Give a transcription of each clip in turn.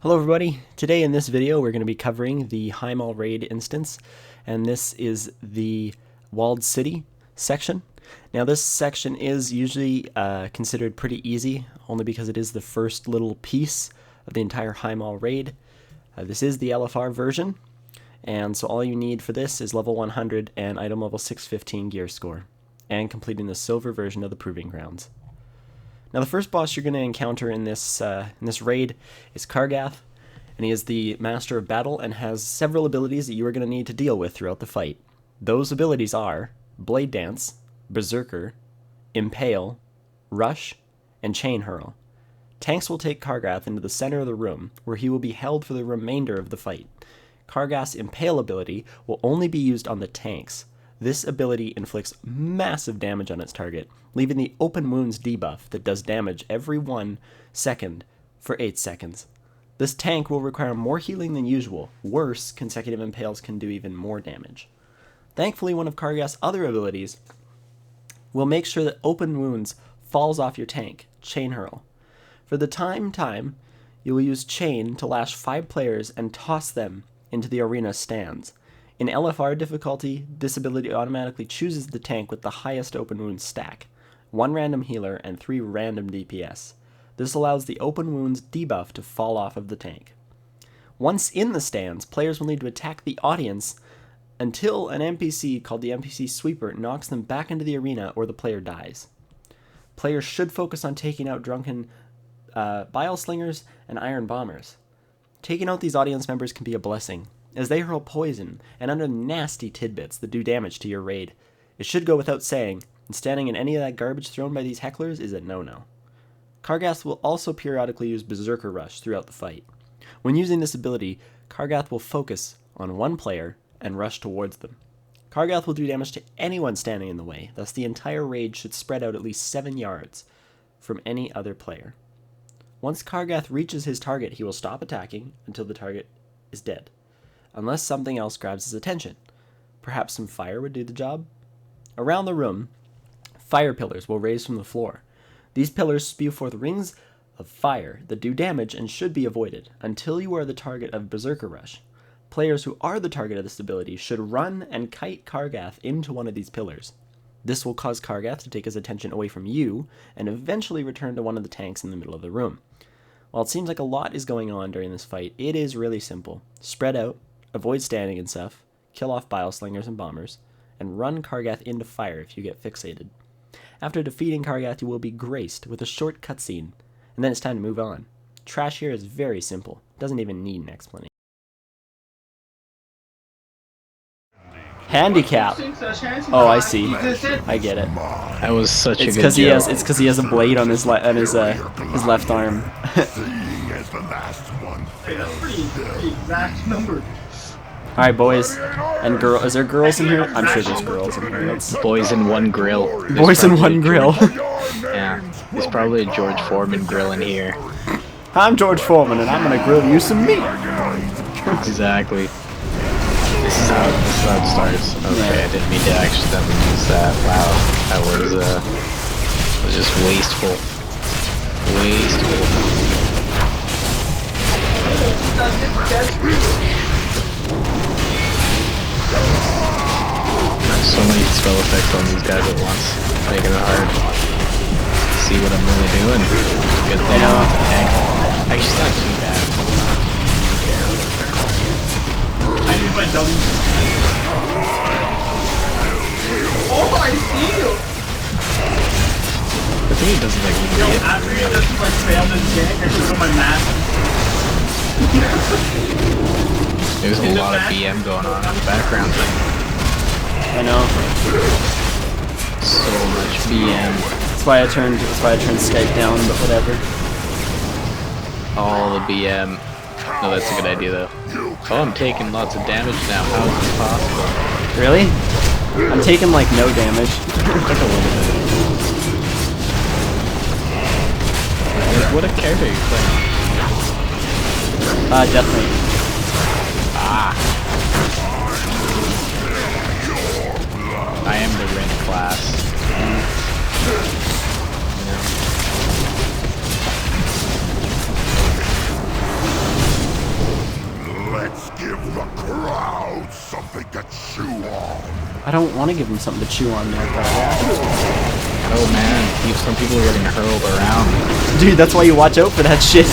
Hello everybody, today in this video we're going to be covering the Highmaul raid instance, and this is the walled city section. Now this section is usually considered pretty easy, only because it is the first little piece of the entire Highmaul raid. This is the LFR version, and so all you need for this is level 100 and item level 615 gear score, and completing the silver version of the Proving Grounds. Now the first boss you're going to encounter in this raid is Kargath, and he is the Master of Battle and has several abilities that you are going to need to deal with throughout the fight. Those abilities are Blade Dance, Berserker, Impale, Rush, and Chain Hurl. Tanks will take Kargath into the center of the room, where he will be held for the remainder of the fight. Kargath's Impale ability will only be used on the tanks. This ability inflicts massive damage on its target, leaving the open wounds debuff that does damage every 1 second for 8 seconds. This tank will require more healing than usual. Worse, consecutive impales can do even more damage. Thankfully, one of Kargath's other abilities will make sure that open wounds falls off your tank, Chain Hurl. For the time, you will use Chain to lash 5 players and toss them into the arena stands. In LFR difficulty, this ability automatically chooses the tank with the highest open wounds stack, 1 random healer and 3 random DPS. This allows the open wounds debuff to fall off of the tank. Once in the stands, players will need to attack the audience until an NPC called the NPC Sweeper knocks them back into the arena or the player dies. Players should focus on taking out drunken bile slingers and iron bombers. Taking out these audience members can be a blessing, as they hurl poison and other nasty tidbits that do damage to your raid. It should go without saying, and standing in any of that garbage thrown by these hecklers is a no-no. Kargath will also periodically use Berserker Rush throughout the fight. When using this ability, Kargath will focus on one player and rush towards them. Kargath will do damage to anyone standing in the way, thus the entire raid should spread out at least 7 yards from any other player. Once Kargath reaches his target, he will stop attacking until the target is dead, unless something else grabs his attention. Perhaps some fire would do the job? Around the room, fire pillars will raise from the floor. These pillars spew forth rings of fire that do damage and should be avoided until you are the target of Berserker Rush. Players who are the target of this ability should run and kite Kargath into one of these pillars. This will cause Kargath to take his attention away from you and eventually return to one of the tanks in the middle of the room. While it seems like a lot is going on during this fight, it is really simple. Spread out, avoid standing and stuff, kill off bile slingers and bombers, and run Kargath into fire if you get fixated. After defeating Kargath, you will be graced with a short cutscene, and then it's time to move on. Trash here is very simple, doesn't even need an explanation. Handicap. Oh, I see. I get it. That was such a good joke. It's because he has a blade on his left arm. All right, boys and girl. Is there girls in here? I'm sure there's girls in here. That's boys in one grill. Boys in one grill. Yeah, there's probably a George Foreman grill in here. I'm George Foreman, and I'm gonna grill you some meat. Exactly. This is how it starts. Okay, I didn't mean to accidentally use that. Wow, that was just wasteful. So many spell effects on these guys at once, making it hard to see what I'm really doing. Good thing I'm off the tank. Actually, it's not too bad. Oh, I see you! The thing it doesn't like even hit. After you just like failed the check, I should put my mask. There's a lot of BM going on in the background. I know. So much BM. That's why I turned Skype down, but whatever. All the BM. No, that's a good idea though. Oh, I'm taking lots of damage now. How is this possible? Really? I'm taking like no damage. Like a little bit. Like, what a character are you playing? Definitely. I am the red class. I don't want to give him something to chew on there, but Oh man, some people are getting hurled around. dude, that's why you watch out for that shit.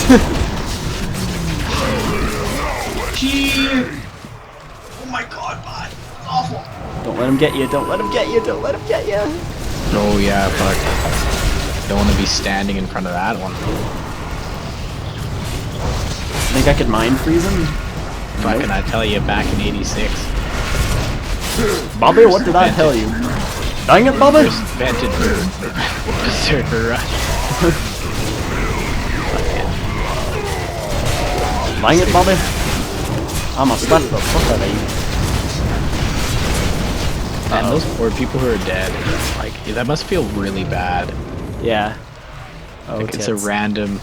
Oh my god, man. It's awful. Don't let him get you. Don't let him get you. Don't let him get you. Oh yeah, fuck. Don't want to be standing in front of that one. Think I could mind freeze him? Fucking I tell you, back in '86. Bobby, what did I tell you? Dang it, Bobby! Invented Berserker Rush. Dang it, Bobby! I'ma slap the fuck out of you. And those poor people who are dead, like, that must feel really bad. Yeah. Oh, Like, it's a random...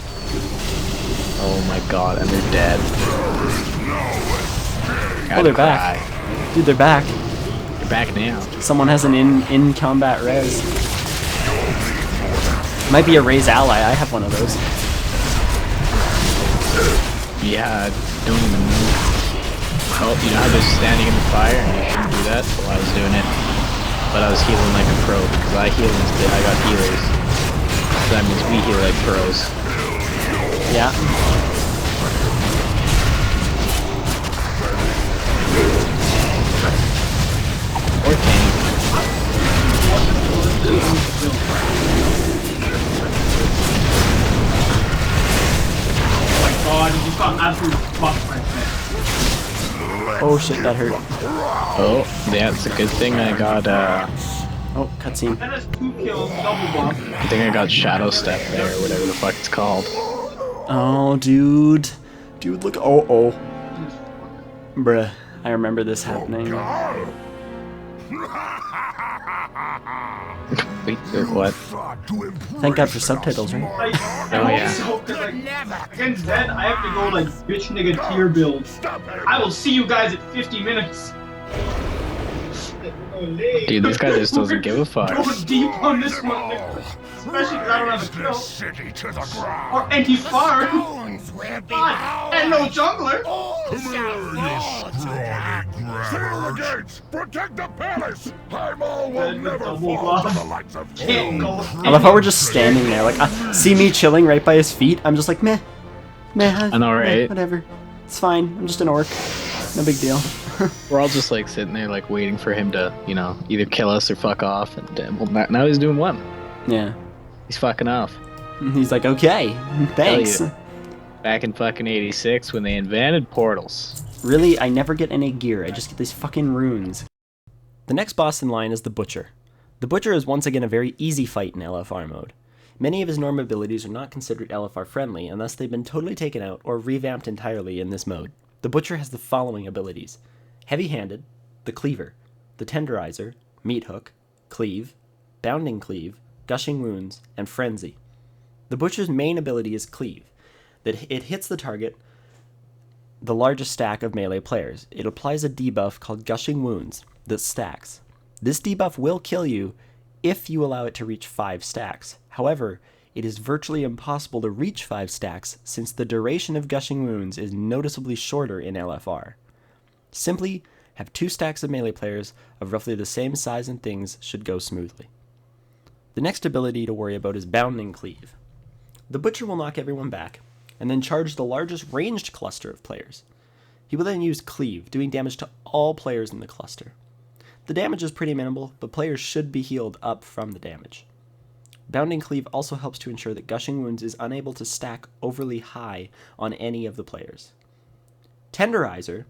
Oh my god, and they're dead. Oh, they're back. Dude, they're back. They're back now. Someone has an in-combat res. Might be a raise ally. I have one of those. Yeah, I don't even know. Oh, you know how they're standing in the fire and you shouldn't do that? Well, I was doing it. But I was healing like a pro because I heal instead. I got healers. So that means we heal like pros. Yeah. Or tank. Oh my god, you just got absolutely fucked right there. Oh shit, that hurt. Oh, yeah, it's a good thing I got, Oh, cutscene. That has 2 kills, double buff. I think I got Shadow Step there, or whatever the fuck it's called. Oh, dude. Dude, look. Oh, oh. Bruh. I remember this happening. Wait, what? Thank God for subtitles, right? Like, Oh, yeah. So, 'cause, like, against that, I have to go like bitch nigga tier build. I will see you guys at 50 minutes. Dude, this guy just doesn't give a fuck. Go deep on this one, nigga. Especially because I don't have a kill. And he's fired. And no jungler. Seal the gates! Protect the palace! Highmaul will never Double fall buff. to the likes of Can't go. I love how we're just standing there. Like, see me chilling right by his feet. I'm just like, meh. Meh. I know, right? Whatever. It's fine. I'm just an orc. No big deal. We're all just like sitting there, like waiting for him to, you know, either kill us or fuck off. And well, now he's doing one. Yeah. He's fucking off. He's like, okay, thanks. Tell you, back in fucking '86 when they invented portals. Really, I never get any gear. I just get these fucking runes. The next boss in line is the Butcher. The Butcher is once again a very easy fight in LFR mode. Many of his normal abilities are not considered LFR friendly, and thus they've been totally taken out or revamped entirely in this mode. The Butcher has the following abilities: Heavy-Handed, the Cleaver, the Tenderizer, Meat Hook, Cleave, Bounding Cleave, Gushing Wounds, and Frenzy. The Butcher's main ability is Cleave, that it hits the target the largest stack of melee players. It applies a debuff called Gushing Wounds that stacks. This debuff will kill you if you allow it to reach 5 stacks. However, it is virtually impossible to reach 5 stacks since the duration of Gushing Wounds is noticeably shorter in LFR. Simply have 2 stacks of melee players of roughly the same size and things should go smoothly. The next ability to worry about is Bounding Cleave. The Butcher will knock everyone back, and then charge the largest ranged cluster of players. He will then use Cleave, doing damage to all players in the cluster. The damage is pretty minimal, but players should be healed up from the damage. Bounding Cleave also helps to ensure that Gushing Wounds is unable to stack overly high on any of the players. Tenderizer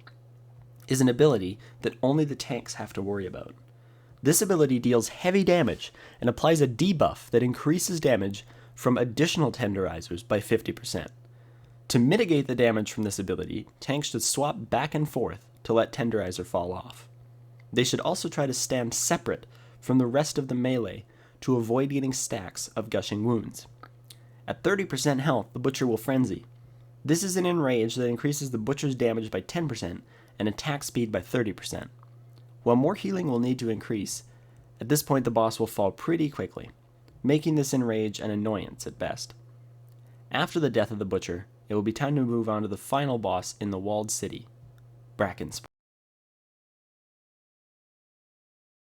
is an ability that only the tanks have to worry about. This ability deals heavy damage and applies a debuff that increases damage from additional Tenderizers by 50%. To mitigate the damage from this ability, tanks should swap back and forth to let Tenderizer fall off. They should also try to stand separate from the rest of the melee to avoid getting stacks of Gushing Wounds. At 30% health, the Butcher will Frenzy. This is an enrage that increases the Butcher's damage by 10% and attack speed by 30%. While more healing will need to increase, at this point the boss will fall pretty quickly, making this enrage an annoyance at best. After the death of the Butcher, it will be time to move on to the final boss in the walled city, Brackenspore.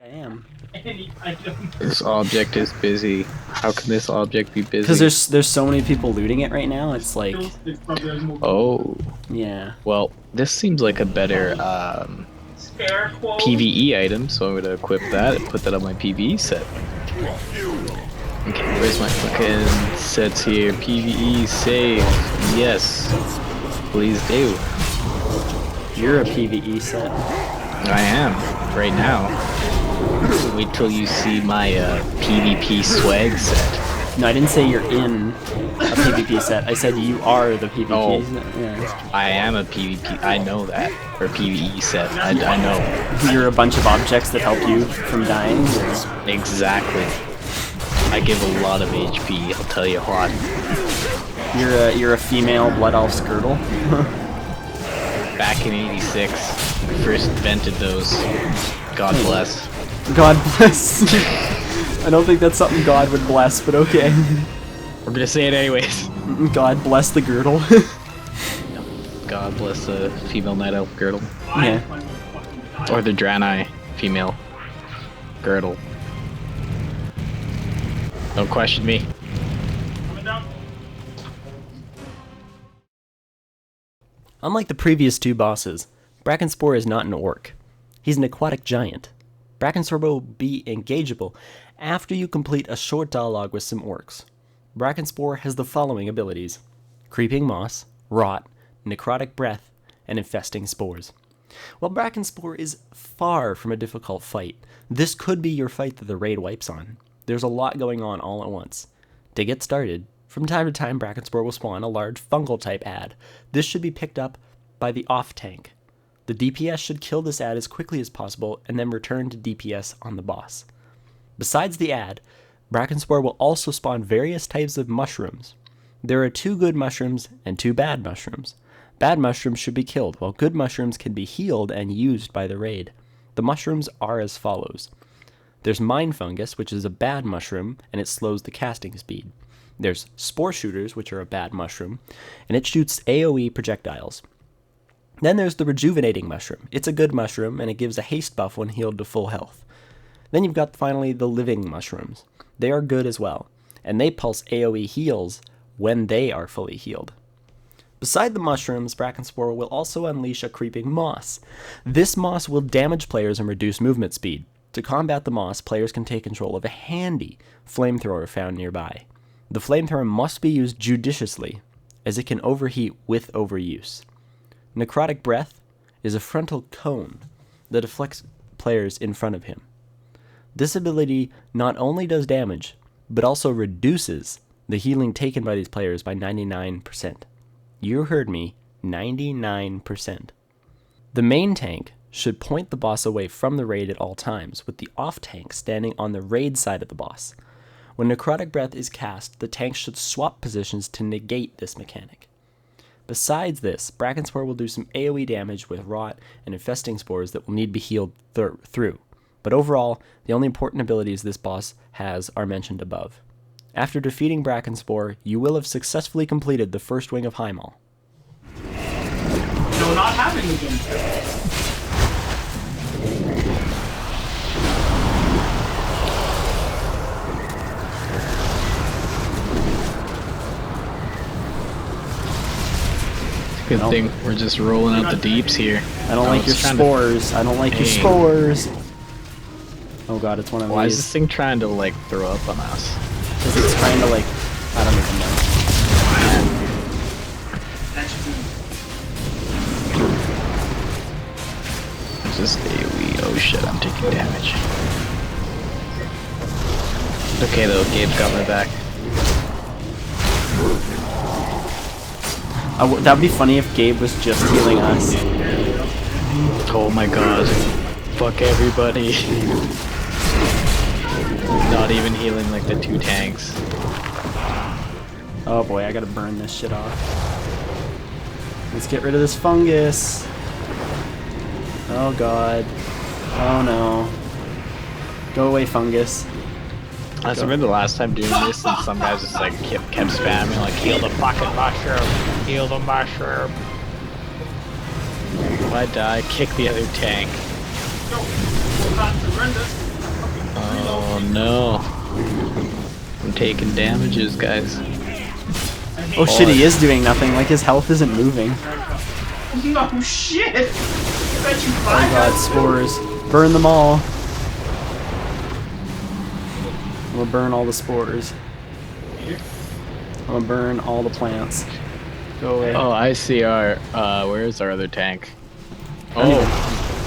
I am. Any item. This object is busy. How can this object be busy? Because there's so many people looting it right now. It's like, oh, yeah. well, this seems like a better Spare quote. PvE item, so I'm gonna equip that and put that on my PvE set. Okay, where's my fucking sets here? PvE save. Yes, please do. You're a PvE set. I am right now. Wait till you see my PvP swag set. No, I didn't say you're in a PvP set. I said you are the PvP Oh. set. Yeah. I am a PvP. I know that. Or PvE set. I know. You're a bunch of objects that help you from dying. Or... Exactly. I give a lot of HP. I'll tell you what. You're a female Blood Elf's girdle. Back in '86, we first invented those. God bless. God bless. I don't think that's something God would bless, but okay. We're gonna say it anyways. God bless the girdle. God bless the female night elf girdle. Yeah. Or the Draenei female girdle. Don't question me. Unlike the previous two bosses, Brackenspore is not an orc. He's an aquatic giant. Brackenspore will be engageable after you complete a short dialogue with some orcs. Brackenspore has the following abilities: Creeping Moss, Rot, Necrotic Breath, and Infesting Spores. While Brackenspore is far from a difficult fight, this could be your fight that the raid wipes on. There's a lot going on all at once. To get started, from time to time Brackenspore will spawn a large fungal type ad. This should be picked up by the off tank. The DPS should kill this ad as quickly as possible and then return to DPS on the boss. Besides the ad, Brackenspore will also spawn various types of mushrooms. There are 2 good mushrooms and 2 bad mushrooms. Bad mushrooms should be killed, while good mushrooms can be healed and used by the raid. The mushrooms are as follows. There's Mind Fungus, which is a bad mushroom, and it slows the casting speed. There's Spore Shooters, which are a bad mushroom, and it shoots AoE projectiles. Then there's the Rejuvenating Mushroom. It's a good mushroom, and it gives a haste buff when healed to full health. Then you've got finally the Living Mushrooms. They are good as well, and they pulse AoE heals when they are fully healed. Beside the mushrooms, Brackenspore will also unleash a Creeping Moss. This moss will damage players and reduce movement speed. To combat the moss, players can take control of a handy flamethrower found nearby. The flamethrower must be used judiciously, as it can overheat with overuse. Necrotic Breath is a frontal cone that deflects players in front of him. This ability not only does damage, but also reduces the healing taken by these players by 99%. You heard me, 99%. The main tank should point the boss away from the raid at all times, with the off tank standing on the raid side of the boss. When Necrotic Breath is cast, the tank should swap positions to negate this mechanic. Besides this, Brackenspore will do some AoE damage with Rot and Infesting Spores that will need to be healed through. But overall, the only important abilities this boss has are mentioned above. After defeating Brackenspore, you will have successfully completed the first wing of Highmaul. No, not having the game. Good thing we're just rolling out the deeps here. I don't like your spores. I don't like your spores. Oh god, it's one of these. Why is this thing trying to like throw up on us? Because it's trying to like, I don't even know. Is this AoE? Oh shit, I'm taking damage. Okay though, Gabe's got my back. That would be funny if Gabe was just healing us. Oh my god. Fuck everybody. Not even healing like the 2 tanks. Oh boy, I gotta burn this shit off. Let's get rid of this fungus. Oh god. Oh no. Go away, fungus. I remember the last time doing this and some guys just like kept spamming like heal the fucking mushroom, heal the mushroom. If I die, kick the other tank. Yo, we're not surrender. Oh no. I'm taking damages, guys. Oh shit, he is doing nothing. Like, his health isn't moving. No shit! Bet you Oh god, spores. Burn them all. I'm gonna burn all the spores. I'm gonna burn all the plants. Go away. Oh, I see our, where's our other tank? Oh,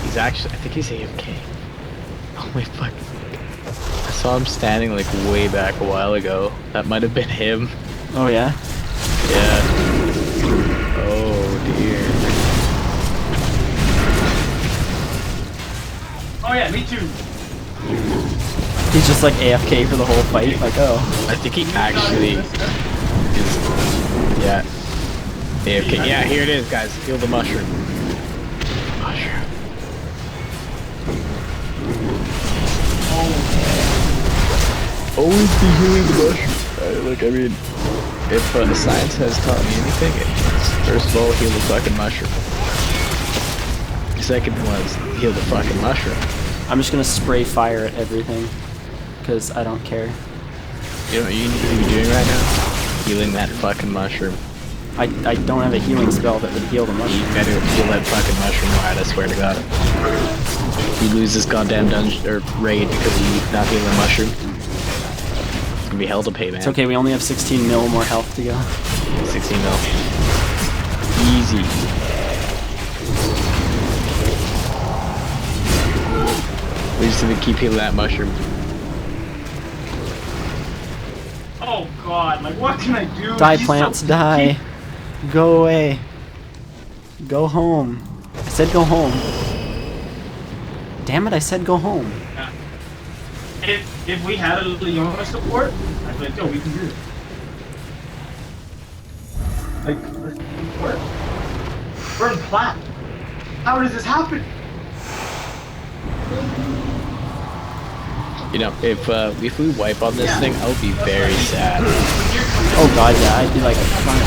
he's actually, I think he's AFK. Oh my fuck. I saw him standing like way back a while ago. That might have been him. Oh yeah? Yeah. Oh dear. Oh yeah, me too. He's just like AFK for the whole fight. Like, oh. I think he actually is, yeah. AFK. Yeah, here it is, guys. Heal the mushroom. Mushroom. Always be healing the mushroom. Look, I mean, if the science has taught me anything, it's first of all, heal the fucking mushroom. Second was, heal the fucking mushroom. I'm just gonna spray fire at everything. Because I don't care. You know what you need to be doing right now? Healing that fucking mushroom. I don't have a healing spell that would heal the mushroom. You better heal that fucking mushroom, right? I swear to God. You lose this goddamn dungeon or raid because you not healing the mushroom. It's gonna be hell to pay, man. It's okay, we only have 16 mil more health to go. 16 mil. Easy. We just need to keep healing that mushroom. Oh god, like what can I do? Die, He's plants, so die. Go away. Go home. I said go home. Damn it, I said go home. If we had a Leona support, I'd be like, yo, we can do this. Like, let's work. We're in plat. How does this happen? You know, if we wipe on this thing, I'll be very sad. Oh god, yeah, I'd be like, fine.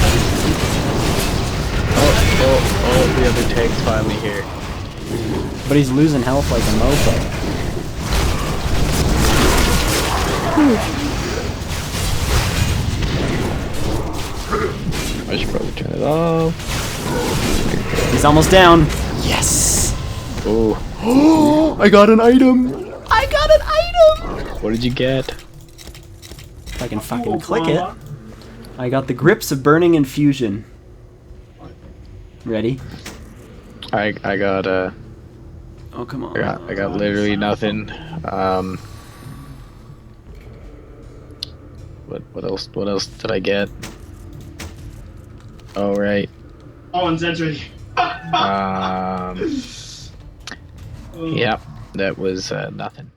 Oh, the other tank's finally here. But he's losing health like a mofo. I should probably turn it off. He's almost down. Yes! Oh. I got an item! I got an item! What did you get? If I can fucking click it. I got the Grips of Burning Infusion. Ready? I got Oh, come on. I got literally nothing. What else did I get? Oh right. Oh, and Zed's ready. Yep, that was nothing.